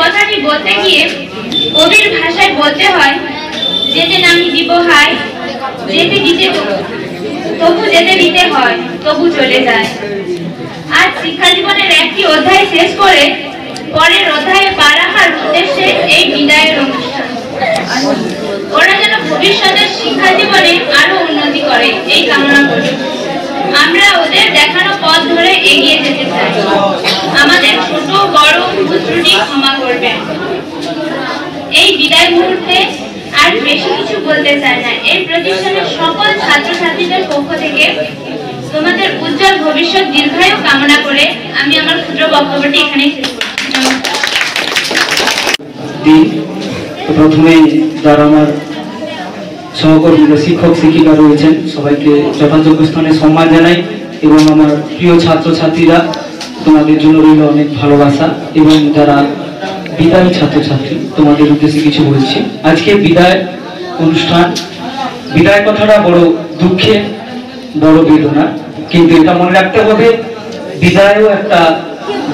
কথাটি বলতে গিয়ে কবির ভাষায় বলতে হয়, যেতে নামি দিব হাই, যেতে দিতে তবু যেতে দিতে হয়, তবু চলে যায়। আজ শিক্ষা জীবনের একটি অধ্যায় শেষ করে পরের অধ্যায়ে পা রাখার উদ্দেশ্যে এই বিদায়ের অনুষ্ঠান। ওরা যেন ভবিষ্যতের শিক্ষা জীবনে আরো উন্নতি করে এই কামনা করি। আমরা ওদের দেখানো পথ ধরে এগিয়ে যেতে চাই। আমাদের ছোট বড় ভুল ত্রুটি ক্ষমা করবেন। এই বিদায় মুহূর্তে আর বেশি কিছু বলতে চাই না। এই প্রতিষ্ঠানের সকল ছাত্রছাত্রীদের পক্ষ থেকে তোমাদের উজ্জ্বল ভবিষ্যৎ দীর্ঘায়ু কামনা করে আমি আমার ক্ষুদ্র বক্তব্যটি এখানেই শেষ করছি। প্রথমেই যারা আমার সহকর্মীরা শিক্ষক শিক্ষিকা রয়েছেন সবাইকে যথাযোগ্য স্থানে সম্মান জানাই এবং আমার প্রিয় ছাত্রছাত্রীরা তোমাদের জন্য রইল অনেক ভালোবাসা এবং যারা বিদায়ী ছাত্রছাত্রী তোমাদের উদ্দেশ্যে কিছু বলছি। আজকে বিদায় অনুষ্ঠান, বিদায় কথাটা বড় দুঃখের, বড় বেদনা, কিন্তু এটা মনে রাখতে হবে বিদায়ও একটা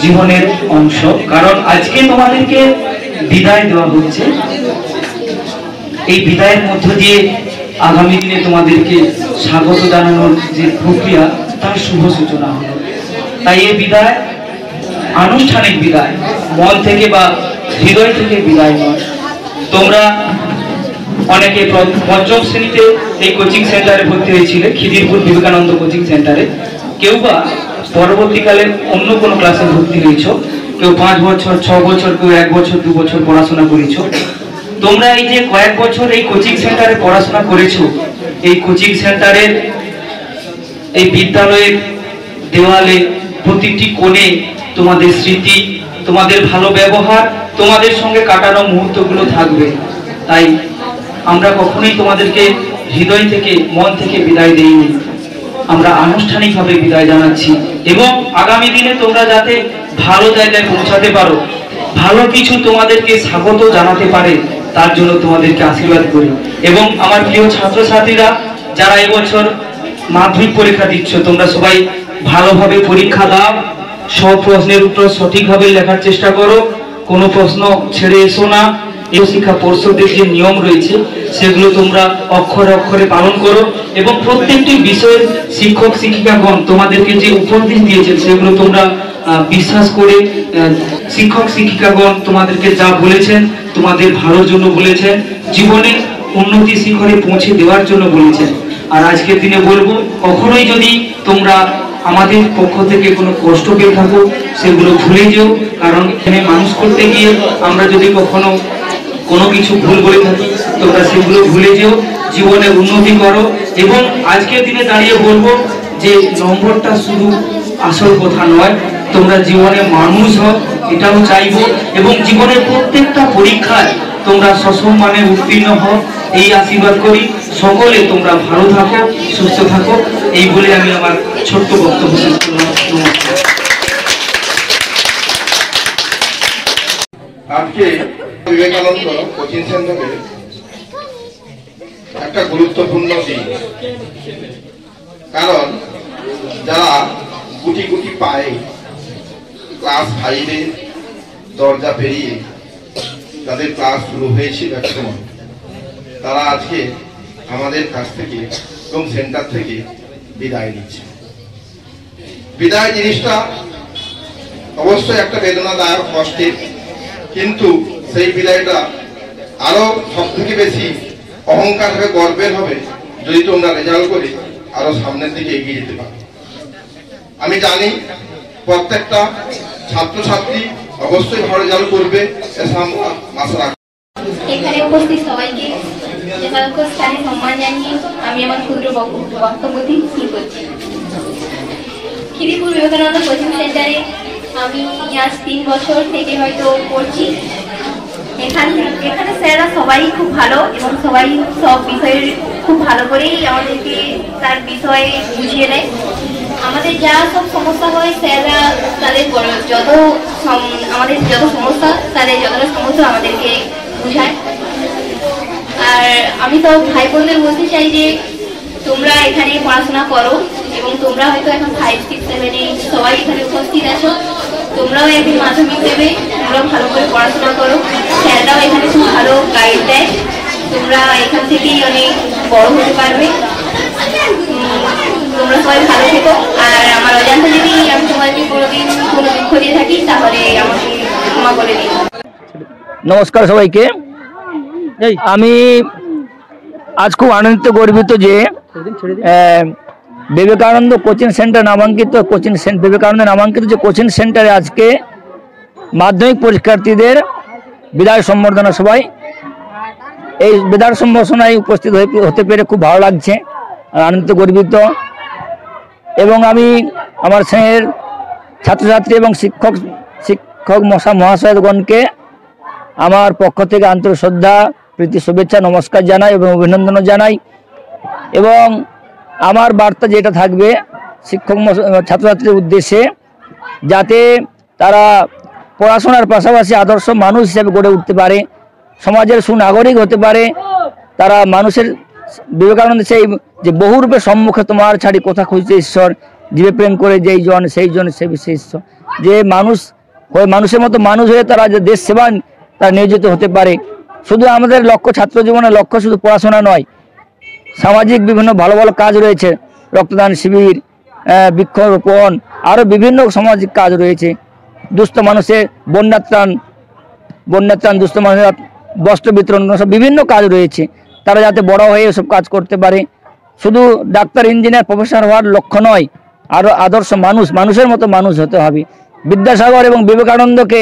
জীবনের অংশ। কারণ আজকে তোমাদেরকে বিদায় দেওয়া হচ্ছে, এই বিদায়ের মধ্য দিয়ে আগামী দিনে তোমাদেরকে স্বাগত জানানোর যে প্রক্রিয়া তার শুভ সূচনা হলো। তাই এই বিদায় আনুষ্ঠানিক বিদায়, মন থেকে বা হৃদয় থেকে বিদায় নয়। তোমরা অনেকে পঞ্চম শ্রেণীতে এই কোচিং সেন্টারে ভর্তি হয়েছিলে, খিদিরপুর বিবেকানন্দ কোচিং সেন্টারে। কেউ বা পরবর্তীকালে অন্য কোনো ক্লাসে ভর্তি হয়েছ, কেউ 5 বছর 6 বছর, কেউ 1 বছর 2 বছর পড়াশোনা করেছ। তোমরা এই যে কয়েক বছর এই কোচিং সেন্টারে পড়াশোনা করেছো, এই কোচিং সেন্টারের এই বিদ্যালয়ের দেওয়ালে প্রতিটি কোণে তোমাদের স্মৃতি, তোমাদের ভালো ব্যবহার, তোমাদের সঙ্গে কাটানো মুহূর্তগুলো থাকবে। তাই আমরা কখনোই তোমাদেরকে হৃদয় থেকে মন থেকে বিদায় দেইনি, আমরা আনুষ্ঠানিকভাবে বিদায় জানাচ্ছি এবং আগামী দিনে তোমরা যাতে ভালো জায়গায় পৌঁছাতে পারো, ভালো কিছু তোমাদেরকে স্বাগত জানাতে পারে, তার জন্য তোমাদেরকে আশীর্বাদ করি। এবং আমার প্রিয় ছাত্রছাত্রীরা যারা এবছর মাধ্যমিক পরীক্ষা দিচ্ছ, তোমরা সবাই ভালোভাবে পরীক্ষা দাও, সব প্রশ্নের উত্তর সঠিকভাবে লেখার চেষ্টা করো, কোনো প্রশ্ন ছেড়ে এসো না। এই শিক্ষা পর্ষদের যে নিয়ম রয়েছে সেগুলো তোমরা অক্ষরে অক্ষরে পালন করো এবং প্রত্যেকটি বিষয়ের শিক্ষক শিক্ষিকাগণ তোমাদেরকে যে উপদেশ দিয়েছেন সেগুলো তোমরা বিশ্বাস করে, শিক্ষক শিক্ষিকাগণ তোমাদেরকে যা বলেছেন তোমাদের ভালোর জন্য বলেছেন, জীবনে উন্নতি শিখরে পৌঁছে দেওয়ার জন্য বলেছেন। আর আজকের দিনে বলবো, কখনোই যদি তোমরা আমাদের পক্ষ থেকে কোনো কষ্ট পেয়ে থাকো সেগুলো ভুলে যেও, কারণ এখানে মানুষ করতে গিয়ে আমরা যদি কখনো কোনো কিছু ভুল বলে থাকি তোমরা সেগুলো ভুলে যেও, জীবনে উন্নতি করো। এবং আজকের দিনে দাঁড়িয়ে বলবো যে নম্বরটা শুধু আসল কথা নয়, তোমরা জীবনে মানুষ হও এটাও চাইবো এবং জীবনের প্রত্যেকটা পরীক্ষায় তোমরা সসম্মানে উত্তীর্ণ হও এই আশীর্বাদ করি। সকলে তোমরা ভালো থাকো, সুস্থ থাকো, এই বলে আমি আমার ছোট্ট বক্তব্য শেষ করলাম। নমস্কার। আজকে বিবেকানন্দ কোচিং সেন্টারে একটা গুরুত্বপূর্ণ দিন, কারণ যারা গুটি গুটি পায়ে ক্লাস 5-এ দরজা পেরিয়ে তাদের ক্লাস শুরু হয়েছিল এক সময়, তারা আজকে আমাদের কাছ থেকে এবং সেন্টার থেকে বিদায় নিচ্ছে। বিদায় জিনিসটা অবশ্যই একটা বেদনাদায়ক, কষ্টের, কিন্তু সেই বিদায়টা আরো সব থেকে বেশি অহংকার হবে, গর্বের হবে যদি তোমরা রেজাল্ট করে আরো সামনের দিকে এগিয়ে যেতে পারো। আমি জানি প্রত্যেকটা ছাত্রছাত্রী অবশ্যই ভালো রেজাল্ট করবে, আমরা আশা রাখি। এখানে উপস্থিত সবাইকে যথাযোগ্য স্থানে সম্মান জানিয়ে আমি আমার ক্ষুদ্র বক্তব্যটি শুরু করছি। খিদিরপুর বিবেকানন্দ কোচিং সেন্টারে আমি আজ 3 বছর থেকে হয়তো পড়ছি। এখানে স্যাররা সবাই খুব ভালো এবং সবাই সব বিষয়ে খুব ভালো করেই আমাদেরকে তার বিষয়ে বুঝিয়ে দেয়। আমাদের যা সব সমস্যা হয় স্যাররা তাদের আমাদের যত সমস্যা তাদের যতটা সমস্যা আমাদেরকে বুঝায়। আর আমি তো ভাই বোনদের বলতে চাই যে তোমরা এখানে পড়াশোনা করো এবং তোমরা হয়তো এখন 5, 6, 7, 8 সবাই এখানে উপস্থিত আছো, তোমরাও একদিন মাধ্যমিক দেবে, তোমরাও তোমরা ভালো করে পড়াশোনা করো, স্যাররাও এখানে খুব ভালো গাইড দেয়, তোমরা এখান থেকেই অনেক বড় হতে পারবে। তোমরা সবাই ভালো থেকো। আর আমার অজান্তে যদি আমি তোমাদেরকে কোনোদিন কোনো দুঃখ দিয়ে থাকি তাহলে আমাকে ক্ষমা করে দিও। নমস্কার সবাইকে। আমি আজ খুব আনন্দিত গর্বিত যে বিবেকানন্দ কোচিং সেন্টার নামাঙ্কিত বিবেকানন্দ নামাঙ্কিত যে কোচিং সেন্টারে আজকে মাধ্যমিক পরীক্ষার্থীদের বিদায় সম্বর্ধনা সভায় এই বিদায় সম্বর্ধনায় উপস্থিত হতে পেরে খুব ভালো লাগছে, আনন্দিত গর্বিত। এবং আমি আমার স্নেহের ছাত্রছাত্রী এবং শিক্ষক মহাশয়গণকে আমার পক্ষ থেকে আন্তরিক শ্রদ্ধা, প্রীতি, শুভেচ্ছা, নমস্কার জানাই এবং অভিনন্দন জানাই। এবং আমার বার্তা যেটা থাকবে শিক্ষক ছাত্রছাত্রীর উদ্দেশ্যে, যাতে তারা পড়াশোনার পাশাপাশি আদর্শ মানুষ হিসেবে গড়ে উঠতে পারে, সমাজের সুনাগরিক হতে পারে। তারা মানুষের বিবেকানন্দ সেই যে বহুরূপে সম্মুখে তোমার ছাড়ি কথা খুঁজছে ঈশ্বর, জীবে প্রেম করে যেই জন সেই জন সে বিশেষ ঈশ্বর, যে মানুষ হয়ে মানুষের মতো মানুষ হয়ে তারা যে দেশ সেবা তারা নিয়োজিত হতে পারে। শুধু আমাদের লক্ষ্য, ছাত্র জীবনের লক্ষ্য শুধু পড়াশোনা নয়, সামাজিক বিভিন্ন ভালো ভালো কাজ রয়েছে, রক্তদান শিবির, বৃক্ষরোপণ, আরও বিভিন্ন সামাজিক কাজ রয়েছে। দুস্থ মানুষের বন্যাত্রাণ, দুস্থ মানুষের বস্ত্র বিতরণ, সব বিভিন্ন কাজ রয়েছে। তারা যাতে বড় হয়ে এসব কাজ করতে পারে। শুধু ডাক্তার, ইঞ্জিনিয়ার, প্রফেসর হওয়ার লক্ষ্য নয়, আরও আদর্শ মানুষের মতো মানুষ হতে হবে। বিদ্যাসাগর এবং বিবেকানন্দকে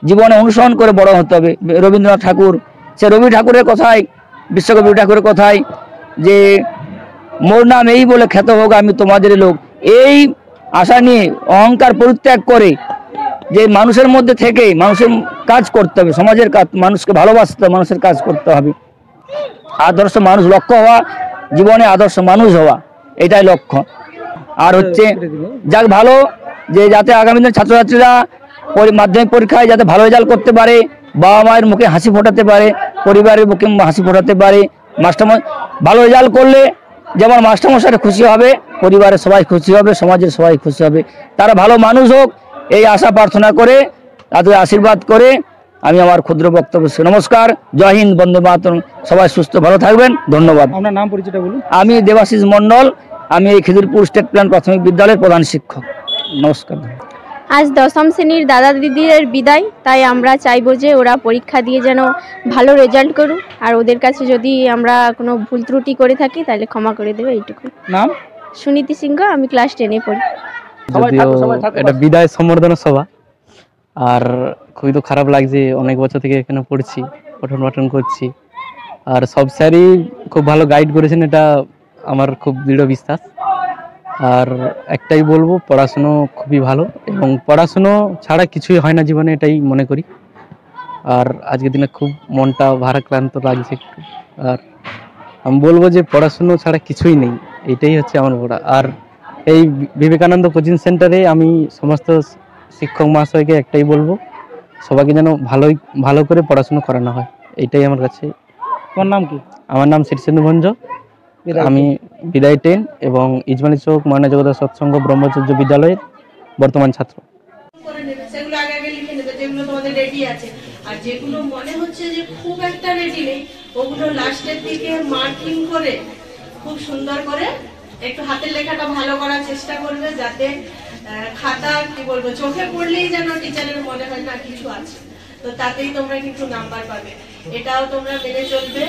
জীবনে অনুসরণ করে বড় হতে হবে। রবীন্দ্রনাথ ঠাকুর, সে রবি ঠাকুরের কথায়, বিশ্বকবি ঠাকুরের কথায় যে মোর নাম এই বলে খ্যাত হোক আমি তোমাদের লোক, এই আশা নিয়ে অহংকার পরিত্যাগ করে যে মানুষের মধ্যে থেকে মানুষের কাজ করতে হবে, সমাজের কাজ, মানুষকে ভালোবাসতে হবে, মানুষের কাজ করতে হবে। আদর্শ মানুষ লক্ষ্য হওয়া, জীবনে আদর্শ মানুষ হওয়া, এটাই লক্ষ্য। আর হচ্ছে যাক ভালো, যে যাতে আগামী দিনে ছাত্রছাত্রীরা মাধ্যমিক পরীক্ষায় যাতে ভালো রেজাল্ট করতে পারে, বাবা মায়ের মুখে হাসি ফোটাতে পারে, পরিবারের মুখে হাসি ফোটাতে পারে। মাস্টারমশাই ভালো রেজাল্ট করলে যেমন মাস্টারমশাইরা খুশি হবে, পরিবারের সবাই খুশি হবে, সমাজের সবাই খুশি হবে। তারা ভালো মানুষ হোক এই আশা প্রার্থনা করে, তাদের আশীর্বাদ করে আমি আমার ক্ষুদ্র বক্তব্য। নমস্কার, জয় হিন্দ, বন্দে মাতরম। সবাই সুস্থ ভালো থাকবেন, ধন্যবাদ। আপনার নাম পরিচয়টা বলুন। আমি দেবাশিস মণ্ডল, আমি এই খিদিরপুর স্টেট প্ল্যান প্রাথমিক বিদ্যালয়ের প্রধান শিক্ষক। নমস্কার। আজ দশম শ্রেণীর দাদা দিদিদের বিদায়, তাই আমরা চাইবো যে ওরা পরীক্ষা দিয়ে যেন ভালো রেজাল্ট করুক, আর ওদের কাছে যদি আমরা কোনো ভুল ত্রুটি করে থাকি তাহলে ক্ষমা করে দেবে, এইটুকু। নাম? সুনীতি সিংহ, আমি ক্লাস 10-এ পড়ি। এটা বিদায় সম্বর্ধনা সভা, আর খুবই তো খারাপ লাগছে, অনেক বছর থেকে এখানে পড়ছি, পঠন পাঠন করছি, আর সব স্যারই খুব ভালো গাইড করেছেন, এটা আমার খুব দৃঢ় বিশ্বাস। আর একটাই বলবো, পড়াশুনো খুবই ভালো, এবং পড়াশুনো ছাড়া কিছুই হয় না জীবনে, এটাই মনে করি। আর আজকের দিনে খুব মনটা ভারাক্রান্ত লাগছে একটু। আর আমি বলবো যে পড়াশুনো ছাড়া কিছুই নেই, এটাই হচ্ছে আমার পড়া। আর এই বিবেকানন্দ কোচিং সেন্টারে আমি সমস্ত শিক্ষক মহাশয়কে একটাই বলবো, সবাইকে যেন ভালো করে পড়াশুনো করানো হয়, এইটাই আমার কাছে। তোমার নাম কি? আমার নাম শীর্ষেন্দু ভঞ্জ, আমি বিদায় 10 এবং ইজমালি চৌক ময়না জগদ্ধাত্রী সৎসঙ্গ ব্রহ্মচর্য বিদ্যালয়ের বর্তমান ছাত্র। সেগুলো আগে আগে লিখে নেবে যেগুলো তোমাদের রেডি আছে, আর যেগুলো মনে হচ্ছে যে খুব একটা রেডি নেই ওগুলো লাস্টের দিকে মার্কিং করে খুব সুন্দর করে একটু হাতের লেখাটা ভালো করার চেষ্টা করবে, যাতে খাতা কি বলবো চোখে পড়লেই যেন টিচারের মনে হয় না কিছু আছে, তো তাতেই তোমরা কিন্তু নাম্বার পাবে। এটাও তোমরা মেনে চলবে।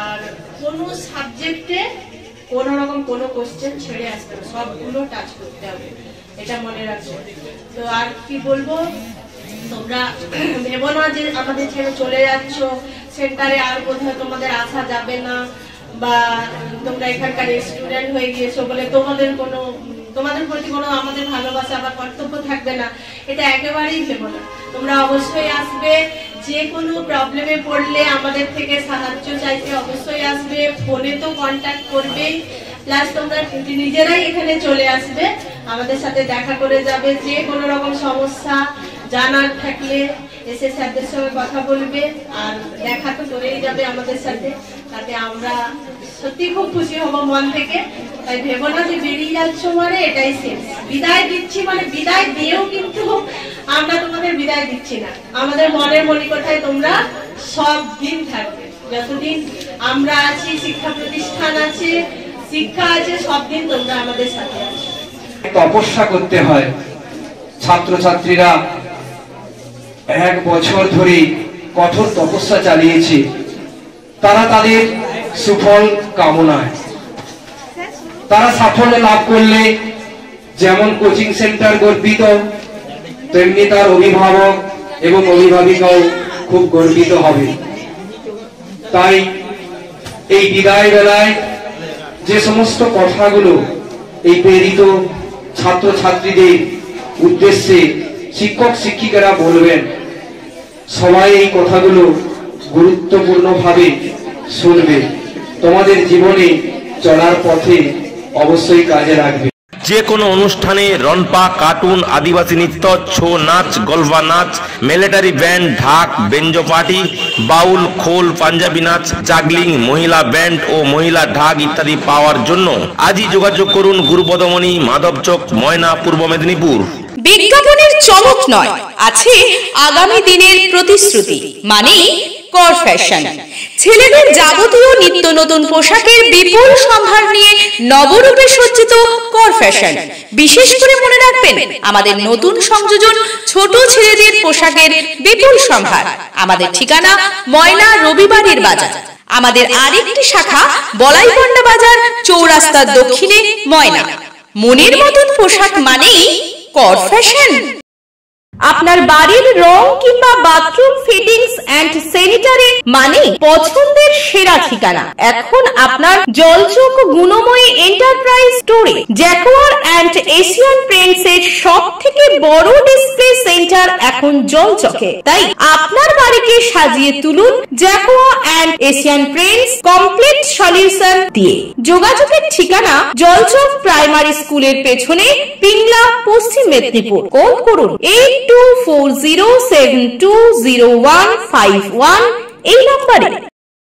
আর কোনো সাবজেক্টে কোনো রকম কোনো কোশ্চেন ছেড়ে আসবে না, সবগুলো টাচ করতে হবে, এটা মনে রাখবে। তো আর কি বলবো, তোমরা ভেবো না যে আমাদের ছেড়ে চলে যাচ্ছ সেন্টারে, আর বোধহয় তোমাদের আসা যাবে না, বা তোমরা এখানকার স্টুডেন্ট হয়ে গিয়েছো বলে তোমাদের প্রতি কোনো আমাদের ভালোবাসা বা কর্তব্য থাকবে না, এটা একেবারেই ভেবো না। তোমরা অবশ্যই আসবে, যে কোনো প্রবলেমে পড়লে আমাদের থেকে সাহায্য চাইতে অবশ্যই আসবে, ফোনে তো কন্ট্যাক্ট করবেই, প্লাস তোমরা নিজেরাই এখানে চলে আসবে, আমাদের সাথে দেখা করে যাবে। যে কোনো রকম সমস্যা জানার থাকলে এসে স্যারদের সঙ্গে কথা বলবে, আর দেখা তো করেই যাবে আমাদের সাথে, তাতে আমরা সত্যি খুব খুশি হব মন থেকে। তাই ভেবো না যে বেরিয়ে যাচ্ছ মানে এটাই শেষ, বিদায় দিচ্ছি মানে বিদায় দিয়েও কিন্তু আমরা তোমাদের বিদায় দিচ্ছি না, আমাদের মনের মণিকোঠায় তোমরা সব দিন থাকবে। যতদিন আমরা আছি, শিক্ষা প্রতিষ্ঠান আছে, শিক্ষা আছে, সব দিন তোমরা আমাদের সাথে আছো। তপস্যা করতে হয়। ছাত্রছাত্রীরা 1 বছর ধরে কঠোর তপস্যা চালিয়েছে, তারা তাদের সুফল কামনায়। তারা সাফল্য লাভ করলে যেমন কোচিং সেন্টার গর্বিত, তেমনি তার অভিভাবক এবং অভিভাবিকাও খুব গর্বিত হবে। তাই এই বিদায় বেলায় যে সমস্ত কথাগুলো এই প্রেরিত ছাত্রছাত্রীদের উদ্দেশ্যে শিক্ষক শিক্ষিকারা বলবেন, সবাই এই কথাগুলো গুরুত্বপূর্ণভাবে শুনবে, তোমাদের জীবনে চলার পথে অবশ্যই কাজে লাগবে। যে কোনো অনুষ্ঠানে রনপা, কার্টুন, আদিবাসী নৃত্য, ছৌ নাচ, গলফা নাচ, মিলিটারি ব্যান্ড, ঢাক, বেঞ্জো পার্টি, বাউল, খোল, পাঞ্জাবি নাচ, জাগলিং, মহিলা ব্যান্ড ও মহিলা ঢাক ইত্যাদি পাওয়ার জন্য আজই যোগাযোগ করুন গুরুপদমণি, মাধবচক, ময়না, পূর্ব মেদিনীপুর। বিজ্ঞাপনের চমক নয়, আছে আগামী দিনের প্রতিশ্রুতি, মানে কর ফ্যাশন। ছেলেদের যাবতীয় নিত্য নতুন পোশাকের বিপুল সম্ভার নিয়ে নবরূপে সজ্জিত কর ফ্যাশন। বিশেষ করে মনে রাখবেন, আমাদের নতুন সংযোজন ছোট ছেলেদের পোশাকের বিপুল সম্ভার। আমাদের ঠিকানা ময়না রবিবারের বাজার। আমাদের আরেকটি শাখা বলাইপন্ডা বাজার, চৌরাস্তার দক্ষিণে ময়না। মনের মতন পোশাক মানেই কর ফ্যাশন। আপনার বাড়ির রং কিংবা বাথরুম ফিটিংস এন্ড স্যানিটারি মানে পছন্দের সেরা ঠিকানা এখন আপনার জলচক গুণময়ী এন্টারপ্রাইজ স্টোরে। জ্যাকোয়ার এন্ড এশিয়ান পেইন্টস এর সব থেকে বড় ডিসপ্লে সেন্টার এখন জলচকে, তাই আপনার বাড়িকে সাজিয়ে তুলুন Jaquar and Asian Paints complete solution দিয়ে। যোগাযোগের ঠিকানা জলচক প্রাইমারি স্কুলের পেছনে, পিংলা, পশ্চিম মেদিনীপুর। কল করুন 8240720151 এই নম্বরে।